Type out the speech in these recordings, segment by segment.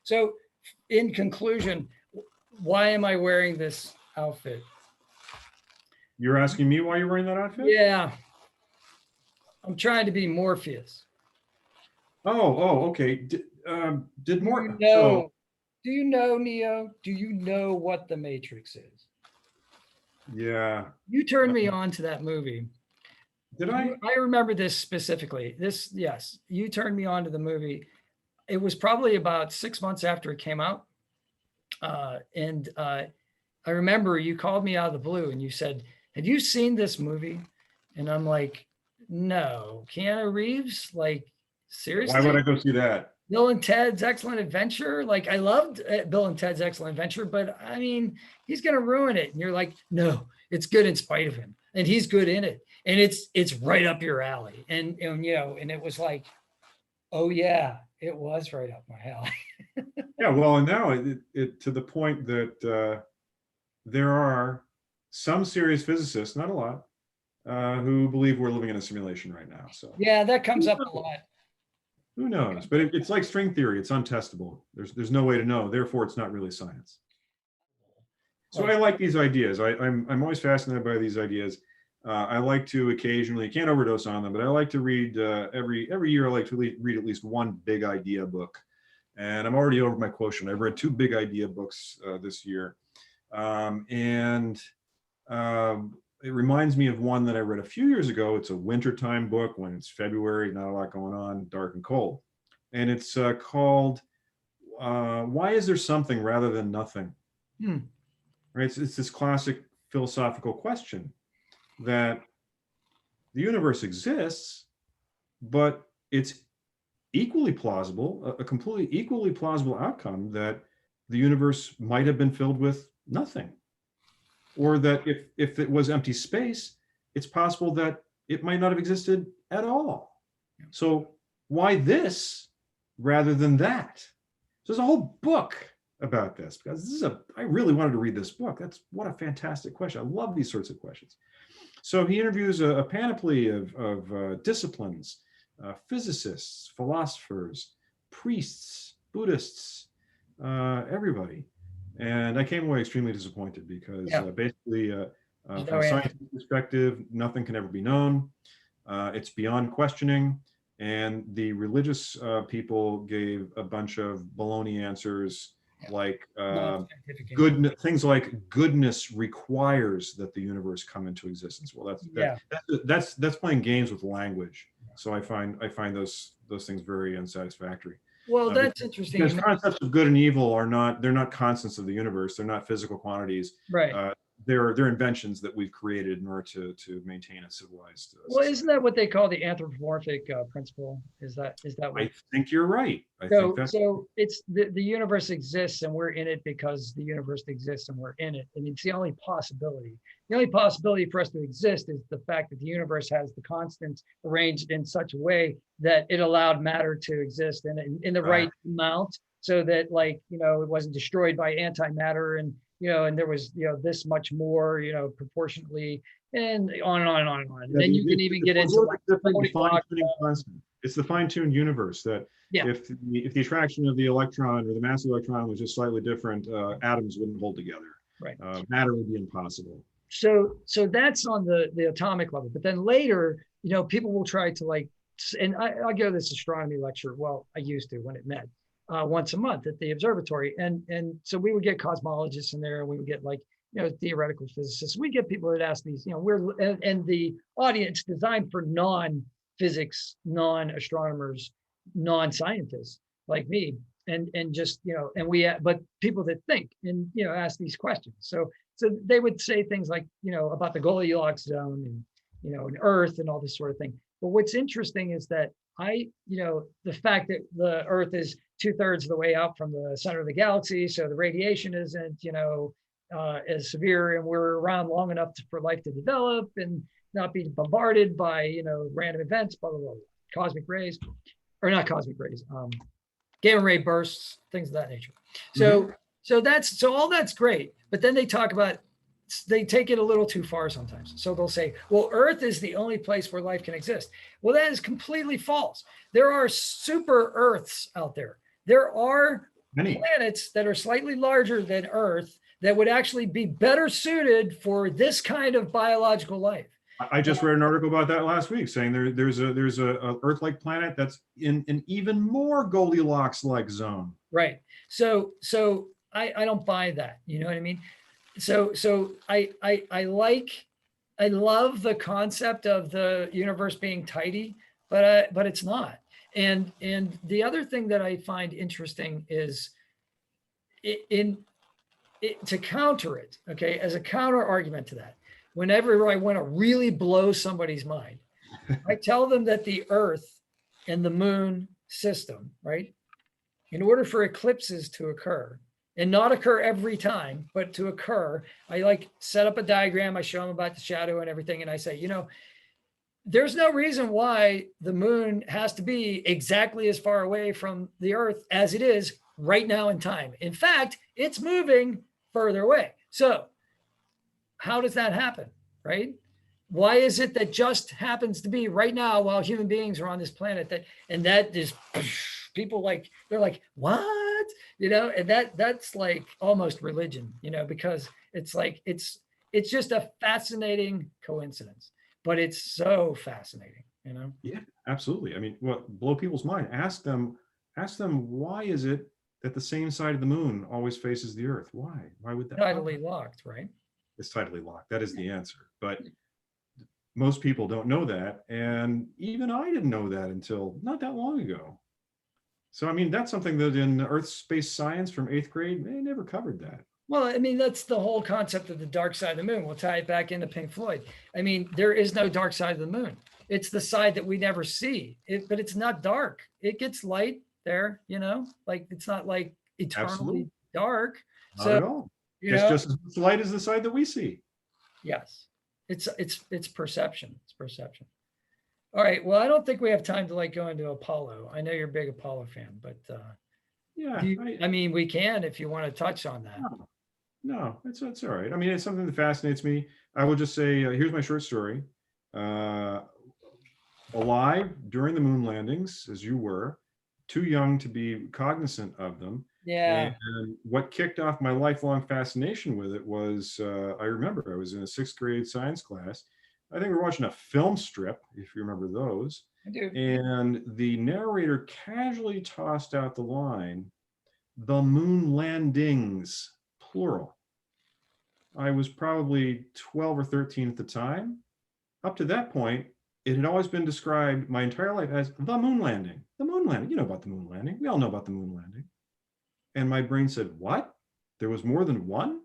So in conclusion, why am I wearing this outfit? You're asking me why you're wearing that outfit? Yeah. I'm trying to be Morpheus. Okay. Did more? Do you know, Neo? Do you know what the Matrix is? Yeah. You turned me on to that movie. Did I? I remember this specifically. Yes, you turned me on to the movie. It was probably about 6 months after it came out. And I remember you called me out of the blue and you said, "Have you seen this movie?" And I'm like, "No." Keanu Reeves? Like, seriously? Why would I go see that? Bill and Ted's Excellent Adventure. Like, I loved Bill and Ted's Excellent Adventure, but I mean, he's going to ruin it. And you're like, "No, it's good in spite of him. And he's good in it. And it's right up your alley." And you know, and it was like, oh yeah, it was right up my alley. Yeah, well, and now it to the point that there are some serious physicists, not a lot, who believe we're living in a simulation right now. So yeah, that comes up a lot. Who knows? But it's like string theory; it's untestable. There's no way to know. Therefore, it's not really science. So I like these ideas. I'm always fascinated by these ideas. I like to occasionally, you can't overdose on them, but I like to read every year. I like to read at least one big idea book, and I'm already over my quotient. I've read 2 big idea books this year, and it reminds me of one that I read a few years ago. It's a wintertime book when it's February, not a lot going on, dark and cold, and it's called "Why Is There Something Rather Than Nothing?" Right? It's this classic philosophical question that the universe exists, but it's equally plausible, a completely equally plausible outcome that the universe might have been filled with nothing. Or that if it was empty space, it's possible that it might not have existed at all. So why this rather than that? So there's a whole book about this because I really wanted to read this book. What a fantastic question. I love these sorts of questions. So he interviews a panoply of disciplines, physicists, philosophers, priests, Buddhists, everybody. And I came away extremely disappointed because basically, from a scientific perspective, nothing can ever be known. It's beyond questioning. And the religious people gave a bunch of baloney answers, like things like goodness requires that the universe come into existence. Well, that's playing games with language. So I find those things very unsatisfactory. Well, that's interesting. Because concepts of good and evil they're not constants of the universe. They're not physical quantities. Right. They're inventions that we've created in order to maintain a civilized well, isn't that what they call the anthropomorphic principle? Is that what I think you're right. So it's the universe exists and we're in it because the universe exists and we're in it. And it's the only possibility. The only possibility for us to exist is the fact that the universe has the constants arranged in such a way that it allowed matter to exist in the right amount, so that, like, you know, it wasn't destroyed by antimatter, and you know, and there was, you know, this much more, you know, proportionately, and on and on and on and on. And then you can even get into like it's the fine-tuned universe that if the attraction of the electron or the mass of the electron was just slightly different, atoms wouldn't hold together. Right. Matter would be impossible. So that's on the atomic level. But then later, you know, people will try to, like, and I go to this astronomy lecture. Well, I used to when it met once a month at the observatory. And so we would get cosmologists in there, and we would get, like, you know, theoretical physicists. We get people that ask these, you know, and the audience designed for non-physics, non-astronomers, non-scientists like me. And just, you know, and but people that think and, you know, ask these questions. So they would say things like, you know, about the Goldilocks zone and, you know, and Earth and all this sort of thing. But what's interesting is that you know, the fact that the Earth is 2/3 of the way out from the center of the galaxy, so the radiation isn't, you know, as severe, and we're around long enough for life to develop and not be bombarded by, you know, random events, blah, blah, blah, cosmic rays, or not cosmic rays, gamma ray bursts, things of that nature. So so all that's great, but then they talk about, they take it a little too far sometimes. So they'll say, well, Earth is the only place where life can exist. Well, that is completely false. There are super Earths out there. there are Many. planets that are slightly larger than Earth that would actually be better suited for this kind of biological life. I just read an article about that last week, saying there's a Earth-like planet that's in an even more Goldilocks-like zone. Right. So I don't buy that. You know what I mean? So I love the concept of the universe being tidy, but it's not. And the other thing that I find interesting is to counter it, okay, as a counter argument to that, whenever I want to really blow somebody's mind, I tell them that the Earth and the moon system, right, in order for eclipses to occur, and not occur every time, but to occur, I like set up a diagram, I show them about the shadow and everything, and I say, there's no reason why the moon has to be exactly as far away from the Earth as it is right now in time. In fact, it's moving further away. So how does that happen, right? Why is it that just happens to be right now while human beings are on this planet that is people like, they're like, what? And that's like almost religion, because it's like, it's just a fascinating coincidence, but it's so fascinating, Yeah, absolutely. I mean, blow people's mind. Ask them, why is it that the same side of the moon always faces the Earth? Why would that? Tidally locked, right? It's tidally locked. That is the answer. But most people don't know that. And even I didn't know that until not that long ago. So, I mean, that's something that in Earth space science from 8th grade, they never covered that. Well, I mean, that's the whole concept of the dark side of the moon. We'll tie it back into Pink Floyd. I mean, there is no dark side of the moon. It's the side that we never see, but it's not dark. It gets light there, like it's not like eternally Absolutely. dark. Not at all. It's just as much light as the side that we see. Yes. It's perception. It's perception. All right. Well, I don't think we have time to go into Apollo. I know you're a big Apollo fan, but yeah, I mean, we can if you want to touch on that. No, it's all right. I mean, it's something that fascinates me. I will just say, here's my short story. Alive during the moon landings, as you were, too young to be cognizant of them. Yeah. And what kicked off my lifelong fascination with it was, I remember I was in a 6th grade science class. I think we were watching a film strip, if you remember those. I do. And the narrator casually tossed out the line, "the moon landings," plural. I was probably 12 or 13 at the time. Up to that point, it had always been described my entire life as the moon landing. The moon landing. You know about the moon landing. We all know about the moon landing. And my brain said, what? There was more than one?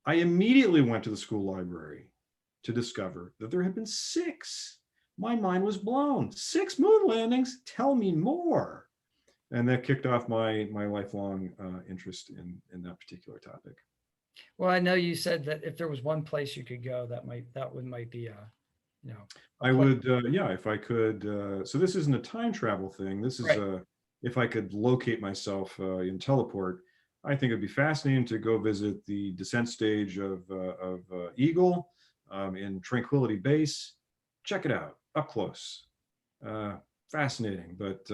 I immediately went to the school library to discover that there had been 6. My mind was blown. 6 moon landings? Tell me more. And that kicked off my lifelong interest in that particular topic. Well, I know you said that if there was one place you could go, that might be I would, yeah, if I could. So this isn't a time travel thing. This is right. If I could locate myself in teleport, I think it'd be fascinating to go visit the descent stage of Eagle in Tranquility Base. Check it out up close. Fascinating, but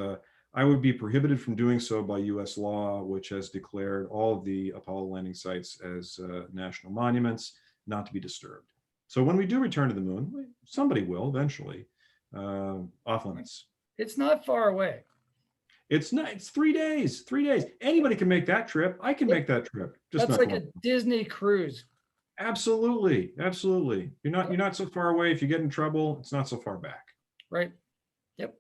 I would be prohibited from doing so by US law, which has declared all of the Apollo landing sites as national monuments, not to be disturbed. So when we do return to the moon, somebody will eventually, off limits. It's not far away. It's 3 days, 3 days. Anybody can make that trip. I can make that trip. Just that's like a Disney cruise. Absolutely. Absolutely. You're not so far away. If you get in trouble, it's not so far back. Right. Yep.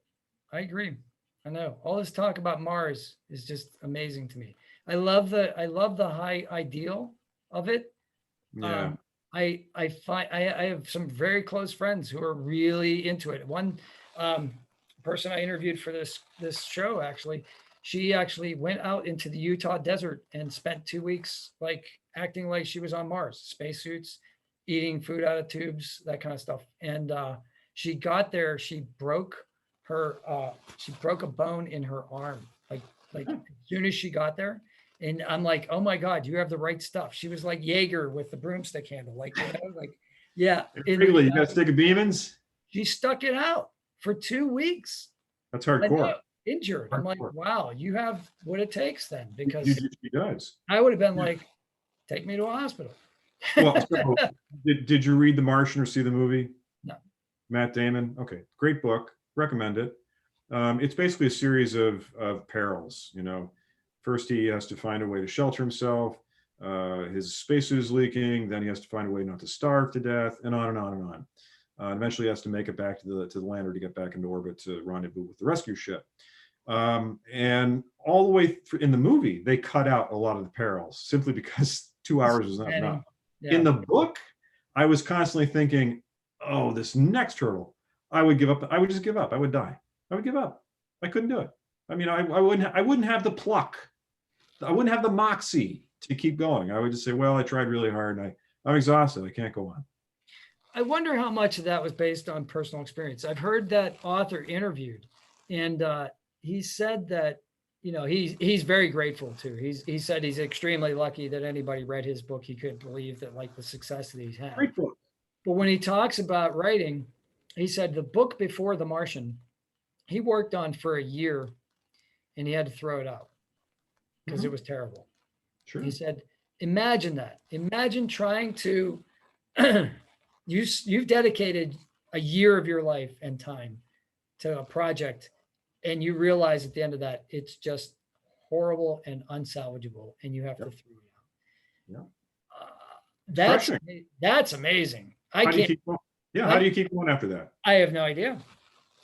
I agree. I know all this talk about Mars is just amazing to me. I love the high ideal of it. Yeah. I have some very close friends who are really into it. One person I interviewed for this show, actually, she actually went out into the Utah desert and spent 2 weeks acting like she was on Mars, spacesuits, eating food out of tubes, that kind of stuff. And she got there, she broke a bone in her arm, as soon as she got there. And I'm like, oh my God, you have the right stuff. She was like Jaeger with the broomstick handle, yeah. Really, you got a stick of Beemans? She stuck it out for 2 weeks. That's hardcore. injured. I'm like, wow, you have what it takes then, because He does. I would have been like, take me to a hospital. Well, so did you read The Martian or see the movie? No. Matt Damon. Okay, great book. Recommend it. It's basically a series of perils. You know, first he has to find a way to shelter himself. His spacesuit is leaking. Then he has to find a way not to starve to death, and on and on and on. Eventually, he has to make it back to the lander to get back into orbit to rendezvous with the rescue ship. And all the way through in the movie, they cut out a lot of the perils simply because 2 hours was not enough. Yeah. In the book, I was constantly thinking, oh, this next hurdle, I would give up. I would just give up. I would die. I would give up. I couldn't do it. I mean, I wouldn't have the pluck. I wouldn't have the moxie to keep going. I would just say, well, I tried really hard and I'm exhausted. I can't go on. I wonder how much of that was based on personal experience. I've heard that author interviewed, and he said that, you know, he's very grateful too. He said he's extremely lucky that anybody read his book. He couldn't believe that, like, the success that he's had. Great book. But when he talks about writing, he said the book before The Martian, he worked on for a year, and he had to throw it out because it was terrible. Sure. He said, imagine that. Imagine trying to, you've dedicated a year of your life and time to a project, and you realize at the end of that, it's just horrible and unsalvageable, and you have to throw it out. Yeah. That's amazing. How do you keep going after that? I have no idea.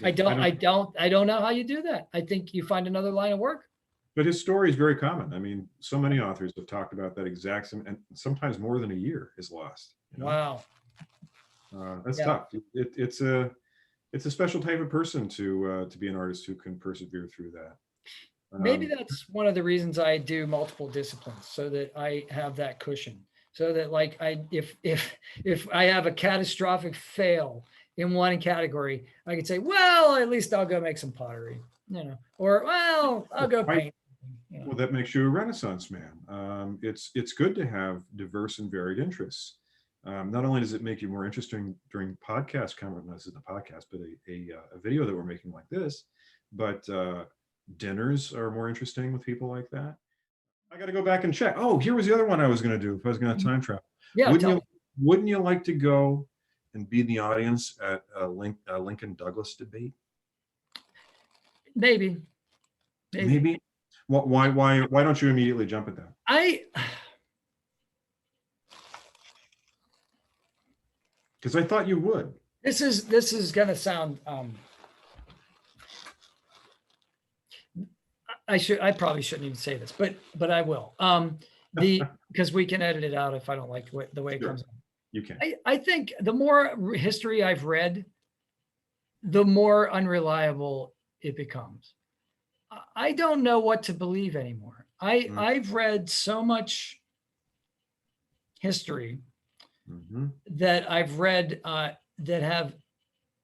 I don't know how you do that. I think you find another line of work. But his story is very common. I mean, so many authors have talked about that exact same, and sometimes more than a year is lost. You know? Wow. That's tough. It's a special type of person to be an artist who can persevere through that. Maybe that's one of the reasons I do multiple disciplines, so that I have that cushion. So that, like, if I have a catastrophic fail in one category, I could say, well, at least I'll go make some pottery, you know, or, well, I'll go paint. You know. Well, that makes you a Renaissance man. It's good to have diverse and varied interests. Not only does it make you more interesting during podcast content, this is the podcast, but a video that we're making like this, but dinners are more interesting with people like that. I got to go back and check. Oh, here was the other one I was going to do if I was going to time travel. Yeah. Wouldn't you like to go and be in the audience at a LincolnDouglas debate? Maybe. Why don't you immediately jump at that? Because I thought you would. This is going to sound. I probably shouldn't even say this, but I will. Because we can edit it out if I don't like the way it comes out. You can. I think the more history I've read, the more unreliable it becomes. I don't know what to believe anymore. I've read so much history that I've read that have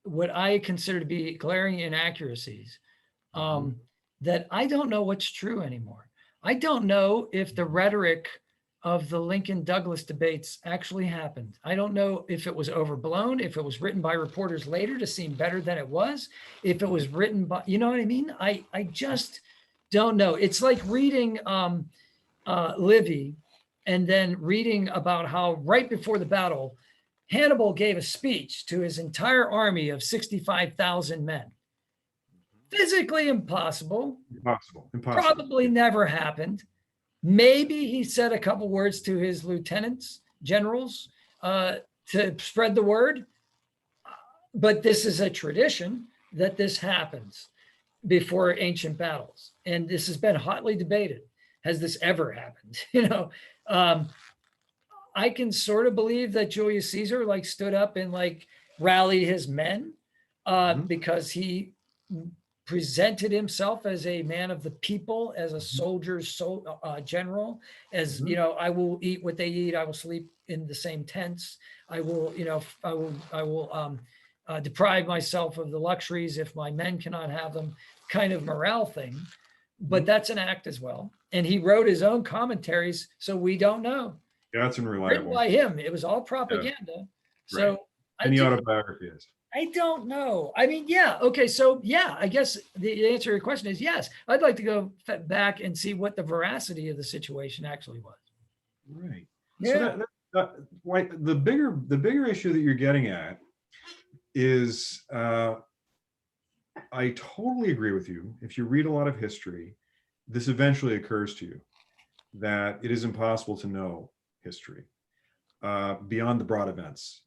what I consider to be glaring inaccuracies, that I don't know what's true anymore. I don't know if the rhetoric of the Lincoln-Douglas debates actually happened. I don't know if it was overblown, if it was written by reporters later to seem better than it was, if it was written by, you know what I mean? I just don't know. It's like reading Livy and then reading about how right before the battle, Hannibal gave a speech to his entire army of 65,000 men. Physically impossible. Impossible. Probably never happened. Maybe he said a couple words to his lieutenants, generals, to spread the word. But this is a tradition that this happens before ancient battles. And this has been hotly debated. Has this ever happened? You know, I can sort of believe that Julius Caesar stood up and rallied his men because he presented himself as a man of the people, as a soldier, general, as, you know, I will eat what they eat. I will sleep in the same tents. I will, you know, I will deprive myself of the luxuries if my men cannot have them, kind of morale thing. But that's an act as well. And he wrote his own commentaries, so we don't know. Yeah, that's unreliable. Written by him. It was all propaganda. Yeah. Right. So any autobiography is. I don't know. I mean, yeah. Okay. So yeah, I guess the answer to your question is yes. I'd like to go back and see what the veracity of the situation actually was. Right. So Yeah. why the bigger issue that you're getting at is, I totally agree with you. If you read a lot of history, this eventually occurs to you that it is impossible to know history beyond the broad events.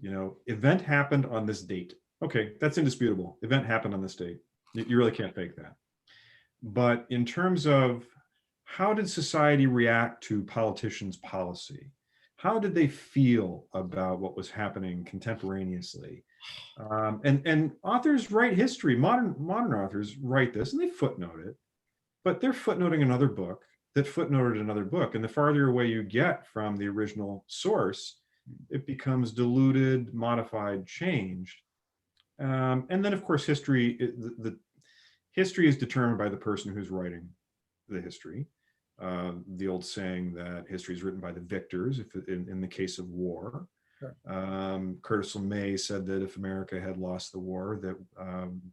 Event happened on this date. Okay, that's indisputable. Event happened on this date. You really can't fake that. But in terms of how did society react to politicians' policy? How did they feel about what was happening contemporaneously? And authors write history. Modern authors write this, and they footnote it, but they're footnoting another book that footnoted another book. And the farther away you get from the original source, it becomes diluted, modified, changed. And then, of course, the history is determined by the person who's writing the history. The old saying that history is written by the victors, if in the case of war. Sure. Curtis LeMay said that if America had lost the war, that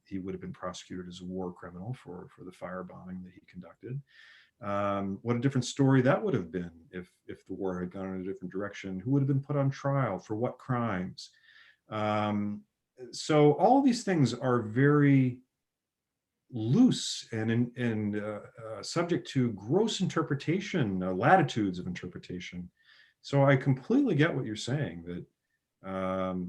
he would have been prosecuted as a war criminal for the firebombing that he conducted. What a different story that would have been if the war had gone in a different direction. Who would have been put on trial for what crimes? So all these things are very loose and subject to gross interpretation, latitudes of interpretation. So I completely get what you're saying, that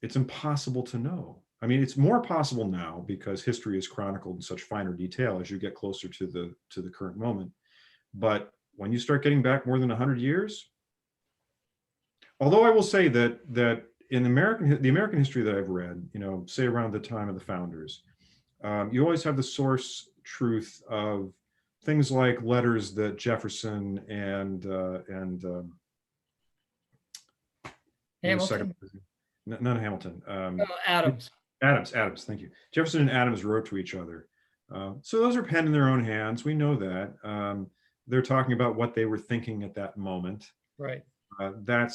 it's impossible to know. I mean, it's more possible now because history is chronicled in such finer detail as you get closer to the current moment. But when you start getting back more than 100 years, although I will say that in the American history that I've read, say around the time of the founders, you always have the source truth of things like letters that Jefferson and Hamilton. Not Hamilton. Adams. Adams. Thank you. Jefferson and Adams wrote to each other. So those are penned in their own hands. We know that. They're talking about what they were thinking at that moment. Right. That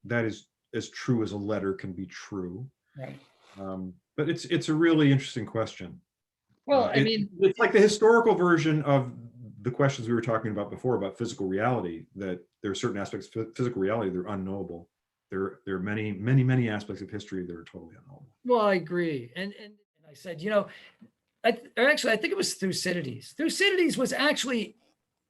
is as true as a letter can be true. Right. But it's a really interesting question. Well, it's like the historical version of the questions we were talking about before about physical reality, that there are certain aspects of physical reality that are unknowable. There are many aspects of history that are totally unknowable. Well, I agree. And I said, I think it was Thucydides. Thucydides was actually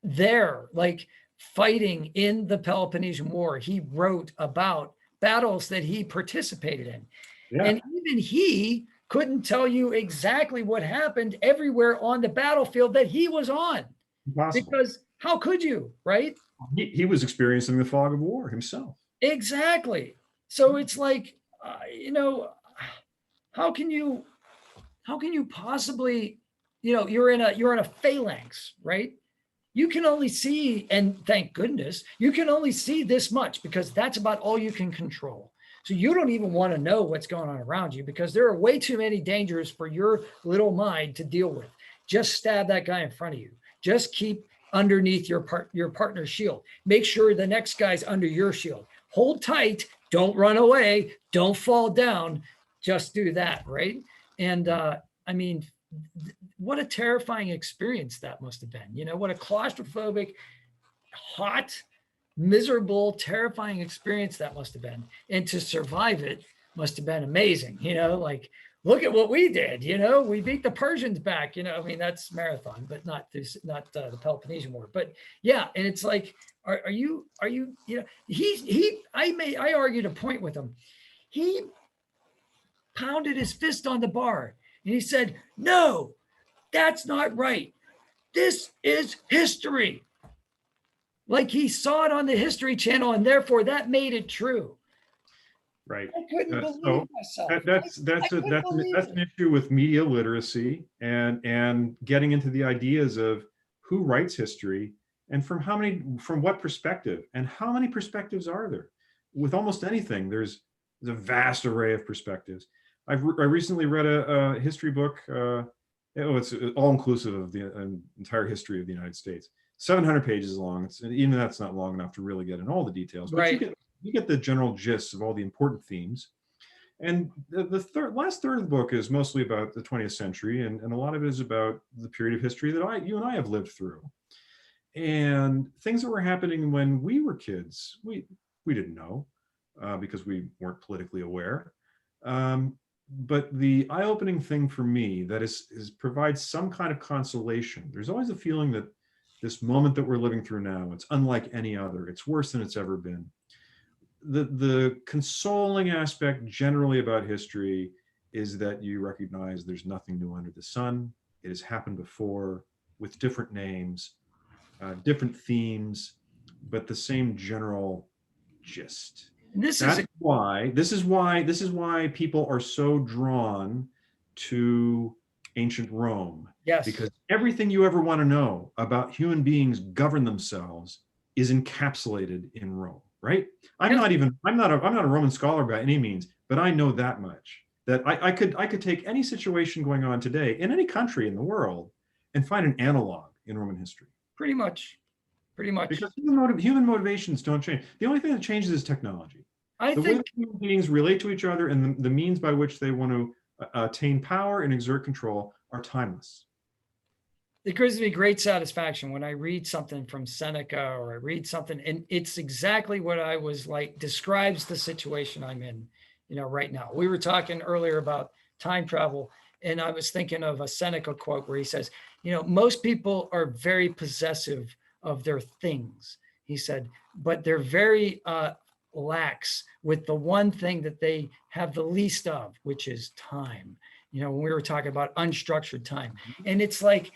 there, like fighting in the Peloponnesian War. He wrote about battles that he participated in. Yeah. And even he couldn't tell you exactly what happened everywhere on the battlefield that he was on. Impossible. Because how could you, right? He was experiencing the fog of war himself. Exactly. So it's like, how can you possibly, you're in a phalanx, right? You can only see, and thank goodness, you can only see this much because that's about all you can control. So you don't even want to know what's going on around you because there are way too many dangers for your little mind to deal with. Just stab that guy in front of you. Just keep underneath your partner's shield. Make sure the next guy's under your shield. Hold tight. Don't run away. Don't fall down. Just do that, right? And what a terrifying experience that must have been. What a claustrophobic, hot, miserable, terrifying experience that must have been. And to survive it must have been amazing. Like, look at what we did. We beat the Persians back. That's marathon, but not the Peloponnesian War. But yeah, and it's like, I argued a point with him. He pounded his fist on the bar and he said, "No, that's not right. This is history." Like he saw it on the History Channel and therefore that made it true. Right. I couldn't believe myself. That's an issue with media literacy and getting into the ideas of who writes history and from what perspective, and how many perspectives are there? With almost anything, there's a vast array of perspectives. I recently read a history book. It's all inclusive of the entire history of the United States. 700 pages long. Even that's not long enough to really get in all the details, but right. You get the general gist of all the important themes. And the last third of the book is mostly about the 20th century, and a lot of it is about the period of history that you and I have lived through. And things that were happening when we were kids, we didn't know because we weren't politically aware. But the eye-opening thing for me that is provides some kind of consolation. There's always a feeling that this moment that we're living through now, it's unlike any other. It's worse than it's ever been. The consoling aspect generally about history is that you recognize there's nothing new under the sun. It has happened before with different names, different themes, but the same general gist. This is why people are so drawn to ancient Rome. Yes. Because everything you ever want to know about human beings govern themselves is encapsulated in Rome, right? I'm not a Roman scholar by any means, but I know that much, that I could take any situation going on today in any country in the world and find an analog in Roman history. Pretty much. Because human motivations don't change. The only thing that changes is technology. The way that human beings relate to each other and the means by which they want to attain power and exert control are timeless. It gives me great satisfaction when I read something from Seneca or I read something, and it's exactly what I was like, describes the situation I'm in, right now. We were talking earlier about time travel, and I was thinking of a Seneca quote where he says, most people are very possessive of their things, he said, but they're very lax with the one thing that they have the least of, which is time. When we were talking about unstructured time, and it's like,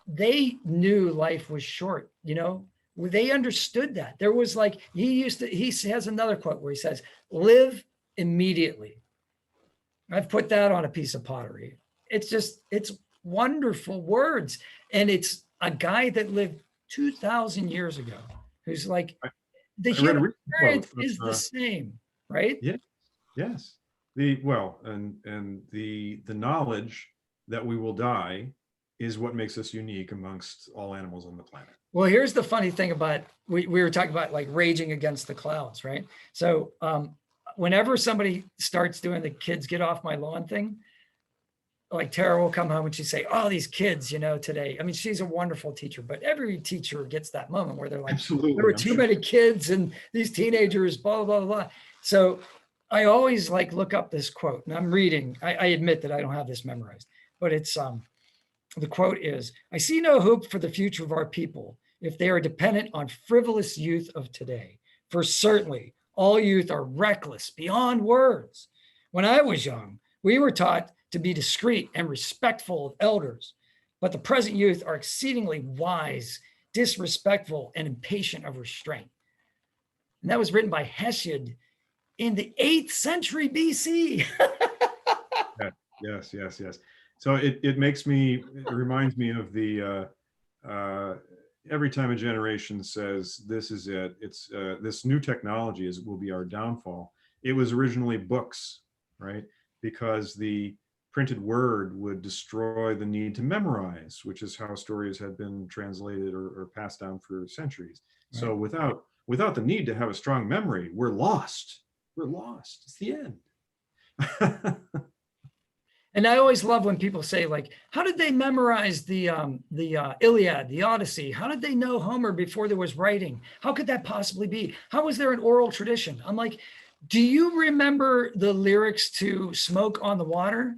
they knew life was short, they understood that. There was like, he has another quote where he says, live immediately. I've put that on a piece of pottery. It's wonderful words. And it's a guy that lived 2,000 years ago, who's like, the human experience is the same, right? Yeah. Yes. The knowledge that we will die is what makes us unique amongst all animals on the planet. Well, here's the funny thing about, we were talking about like raging against the clouds, right? So whenever somebody starts doing the kids get off my lawn thing, like Tara will come home and she'd say, oh, these kids, today. I mean, she's a wonderful teacher, but every teacher gets that moment where they're like, absolutely, there were too many kids and these teenagers, blah, blah, blah, blah. So I always like look up this quote, and I'm reading, I admit that I don't have this memorized, but it's, the quote is, I see no hope for the future of our people if they are dependent on frivolous youth of today. For certainly all youth are reckless beyond words. When I was young, we were taught to be discreet and respectful of elders, but the present youth are exceedingly wise, disrespectful, and impatient of restraint. And that was written by Hesiod in the 8th century BC. Yes. So it reminds me of the, every time a generation says, this is it, it's this new technology will be our downfall. It was originally books, right? Because the printed word would destroy the need to memorize, which is how stories had been translated or passed down for centuries. Right. So without the need to have a strong memory, we're lost. It's the end. And I always love when people say, like, how did they memorize the Iliad, the Odyssey? How did they know Homer before there was writing? How could that possibly be? How was there an oral tradition? I'm like, do you remember the lyrics to Smoke on the Water?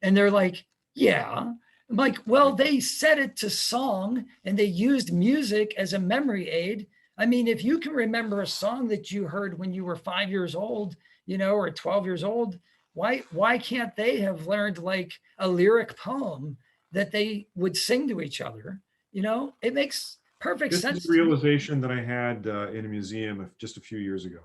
And they're like, yeah. I'm like, well, they set it to song and they used music as a memory aid. I mean, if you can remember a song that you heard when you were 5 years old, or 12 years old, why can't they have learned like a lyric poem that they would sing to each other? It makes perfect sense. This is a realization that I had in a museum just a few years ago.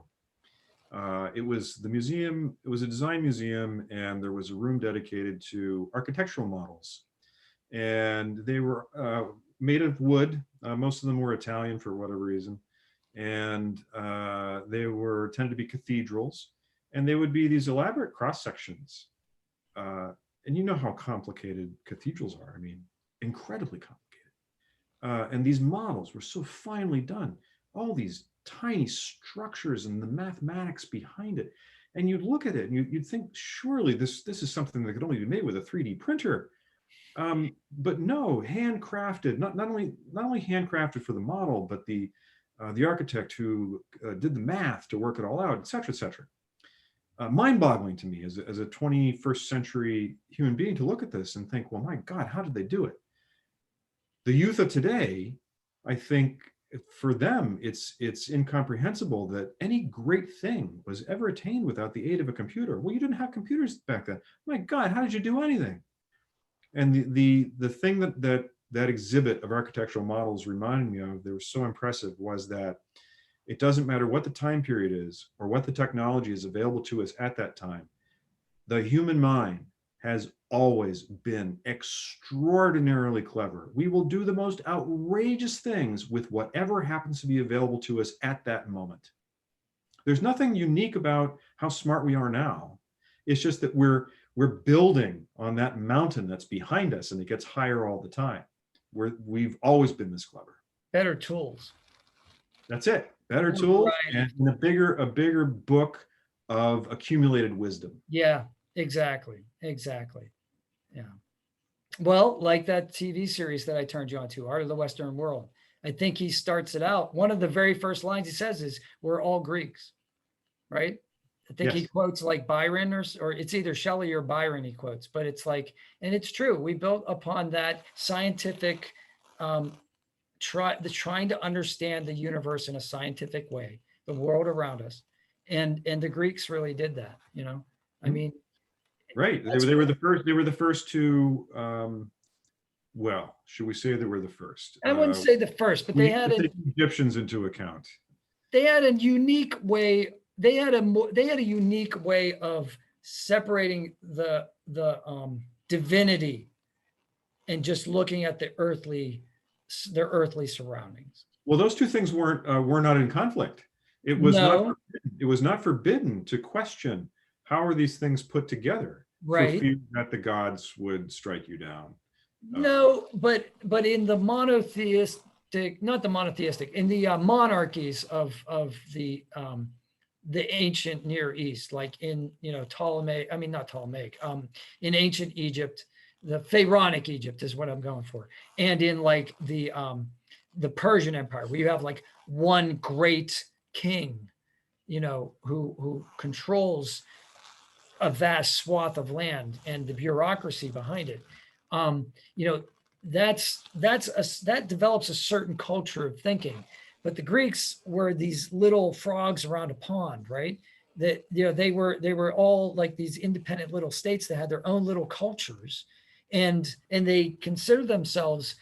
It was a design museum, and there was a room dedicated to architectural models. And they were made of wood. Most of them were Italian for whatever reason. And they tended to be cathedrals. And they would be these elaborate cross sections. And you know how complicated cathedrals are. I mean, incredibly complicated. And these models were so finely done. All these tiny structures and the mathematics behind it. And you'd look at it and you'd think, surely this is something that could only be made with a 3D printer. But no, handcrafted, not only handcrafted for the model, but the architect who did the math to work it all out, et cetera, et cetera. Mind-boggling to me as a 21st century human being to look at this and think, well, my God, how did they do it? The youth of today, I think, for them, it's incomprehensible that any great thing was ever attained without the aid of a computer. Well, you didn't have computers back then. My God, how did you do anything? And the thing that exhibit of architectural models reminded me of, that was so impressive, was that it doesn't matter what the time period is or what the technology is available to us at that time. The human mind has always been extraordinarily clever. We will do the most outrageous things with whatever happens to be available to us at that moment. There's nothing unique about how smart we are now. It's just that we're building on that mountain that's behind us, and it gets higher all the time. We've always been this clever. Better tools. That's it. Better tools, Right. and a bigger book of accumulated wisdom. Yeah, exactly. Yeah. Well, like that TV series that I turned you on to, Art of the Western World. I think he starts it out. One of the very first lines he says is, "We're all Greeks," right? I think he quotes like Byron, or it's either Shelley or Byron he quotes, but it's like, and it's true. We built upon that scientific, trying to understand the universe in a scientific way, the world around us, and the Greeks really did that. I mean, right? They were the first. They were the first to. Well, should we say they were the first? I wouldn't say the first, but they had Egyptians into account. They had a unique way. They had a unique way of separating the divinity and just looking at their earthly surroundings. Well, those two things were not in conflict. It was not forbidden to question, how are these things put together, right, for fear that the gods would strike you down. No, but in the in the monarchies of the ancient Near East, like in in ancient Egypt, the Pharaonic Egypt is what I'm going for, and in like the Persian Empire, where you have like one great king, who controls a vast swath of land and the bureaucracy behind it. That develops a certain culture of thinking. But the Greeks were these little frogs around a pond, right? That they were all like these independent little states that had their own little cultures, and they considered themselves.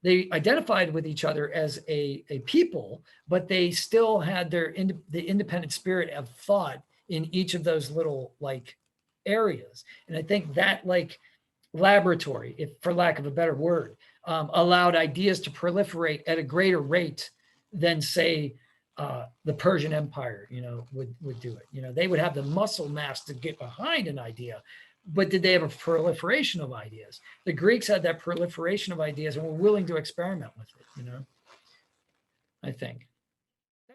They identified with each other as a people, but they still had the independent spirit of thought in each of those little like areas. And I think that like laboratory, if for lack of a better word, allowed ideas to proliferate at a greater rate than, say, the Persian Empire, would do it. They would have the muscle mass to get behind an idea, but did they have a proliferation of ideas? The Greeks had that proliferation of ideas and were willing to experiment with it, I think.